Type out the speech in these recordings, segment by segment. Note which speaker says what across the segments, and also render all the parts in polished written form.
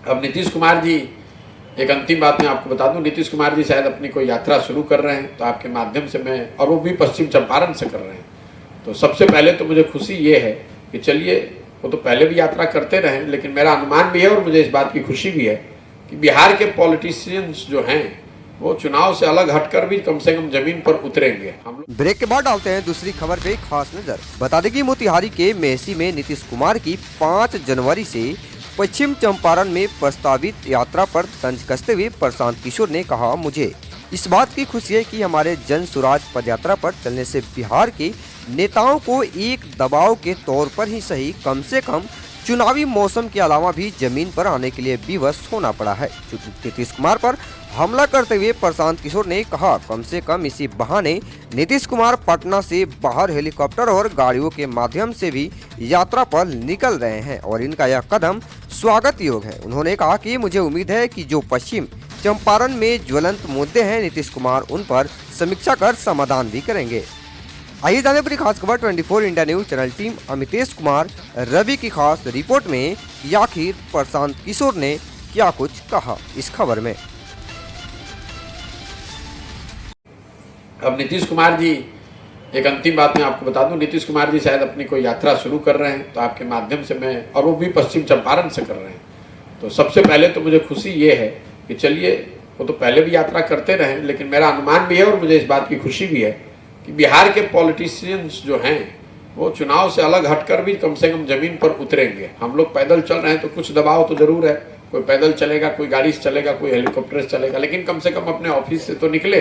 Speaker 1: अब नीतीश कुमार जी, एक अंतिम बात मैं आपको बता दूं, नीतीश कुमार जी शायद अपनी कोई यात्रा शुरू कर रहे हैं, तो आपके माध्यम से मैं, और वो भी पश्चिम चंपारण से कर रहे हैं, तो सबसे पहले तो मुझे खुशी ये है कि चलिए, वो तो पहले भी यात्रा करते रहे, लेकिन मेरा अनुमान भी है और मुझे इस बात की खुशी भी है कि बिहार के पॉलिटिशियंस जो हैं वो चुनाव से अलग हटकर भी कम से कम जमीन पर उतरेंगे। हम लोग
Speaker 2: ब्रेक के बाद डालते हैं दूसरी खबर पे खास नजर। बता दें कि मोतिहारी के मेहसी में नीतीश कुमार की 5 जनवरी से पश्चिम चंपारण में प्रस्तावित यात्रा पर तंज कसते हुए प्रशांत किशोर ने कहा, मुझे इस बात की खुशी है कि हमारे जन सुराज पदयात्रा पर चलने से बिहार के नेताओं को एक दबाव के तौर पर ही सही, कम से कम चुनावी मौसम के अलावा भी जमीन पर आने के लिए विवश होना पड़ा है। नीतीश कुमार पर हमला करते हुए प्रशांत किशोर ने कहा, कम से कम इसी बहाने नीतीश कुमार पटना से बाहर हेलीकॉप्टर और गाड़ियों के माध्यम से भी यात्रा पर निकल रहे हैं और इनका यह कदम स्वागत योग्य है। उन्होंने कहा कि मुझे उम्मीद है कि जो पश्चिम चंपारण में ज्वलंत मुद्दे हैं, नीतीश कुमार उन पर समीक्षा कर समाधान भी करेंगे। आइए जाने पर खास खबर 24 India news channel team Amitesh Kumar Ravi की खास रिपोर्ट में कि आखिर प्रशांत किशोर ने क्या कुछ कहा इस खबर में।
Speaker 1: अब नीतीश कुमार जी, एक अंतिम बात मैं आपको बता दूं, नीतीश कुमार जी शायद अपनी कोई यात्रा शुरू कर रहे हैं, तो आपके माध्यम से मैं, और वो भी पश्चिम चंपारण से कर रहे हैं, तो सबसे पहले तो मुझे खुशी ये है कि चलिए, वो तो पहले भी यात्रा करते रहे, लेकिन मेरा अनुमान भी है और मुझे इस बात की खुशी भी है कि बिहार के पॉलिटिशियंस जो हैं वो चुनाव से अलग हटकर भी कम से कम जमीन पर उतरेंगे। हम लोग पैदल चल रहे हैं तो कुछ दबाव तो जरूर है, कोई पैदल चलेगा, कोई गाड़ी से चलेगा, कोई हेलीकॉप्टर से चलेगा, लेकिन कम से कम अपने ऑफिस से तो निकले।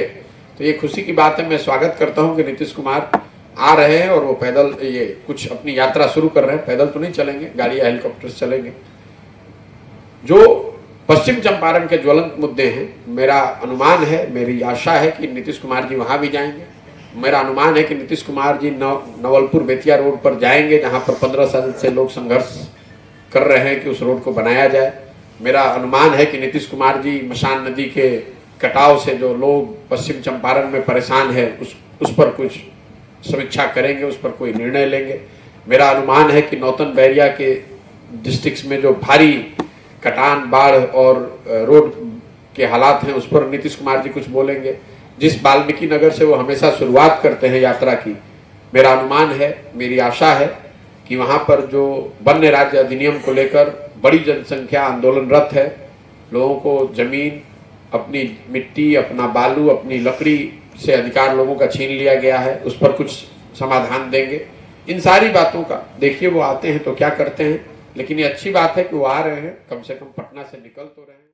Speaker 1: तो ये खुशी की बात है। मैं स्वागत करता हूं कि नीतीश कुमार आ रहे हैं और वो पैदल ये कुछ अपनी यात्रा शुरू कर रहे हैं। पैदल तो नहीं चलेंगे, गाड़ी या हेलीकॉप्टर से चलेंगे। जो पश्चिम चंपारण के ज्वलंत मुद्दे हैं, मेरा अनुमान है, मेरी आशा है कि नीतीश कुमार जी वहां भी जाएंगे। मेरा अनुमान है कि नीतीश कुमार जी नवलपुर बेतिया रोड पर जाएंगे, जहां पर 15 साल से लोग संघर्ष कर रहे हैं कि उस रोड को बनाया जाए। मेरा अनुमान है कि नीतीश कुमार जी मशान नदी के कटाव से जो लोग पश्चिम चंपारण में परेशान है उस पर कुछ समीक्षा करेंगे, उस पर कोई निर्णय लेंगे। मेरा अनुमान है कि नौतन बैरिया के डिस्ट्रिक्ट्स में जो भारी कटान, बाढ़ और रोड के हालात हैं उस पर नीतीश कुमार जी कुछ बोलेंगे। जिस वाल्मीकि नगर से वो हमेशा शुरुआत करते हैं यात्रा की, मेरा अनुमान है, मेरी आशा है कि वहाँ पर जो वन्य राज्य अधिनियम को लेकर बड़ी जनसंख्या आंदोलनरत है, लोगों को जमीन, अपनी मिट्टी, अपना बालू, अपनी लकड़ी से अधिकार लोगों का छीन लिया गया है, उस पर कुछ समाधान देंगे। इन सारी बातों का देखिए, वो आते हैं तो क्या करते हैं, लेकिन ये अच्छी बात है कि वो आ रहे हैं, कम से कम पटना से निकल तो रहे हैं।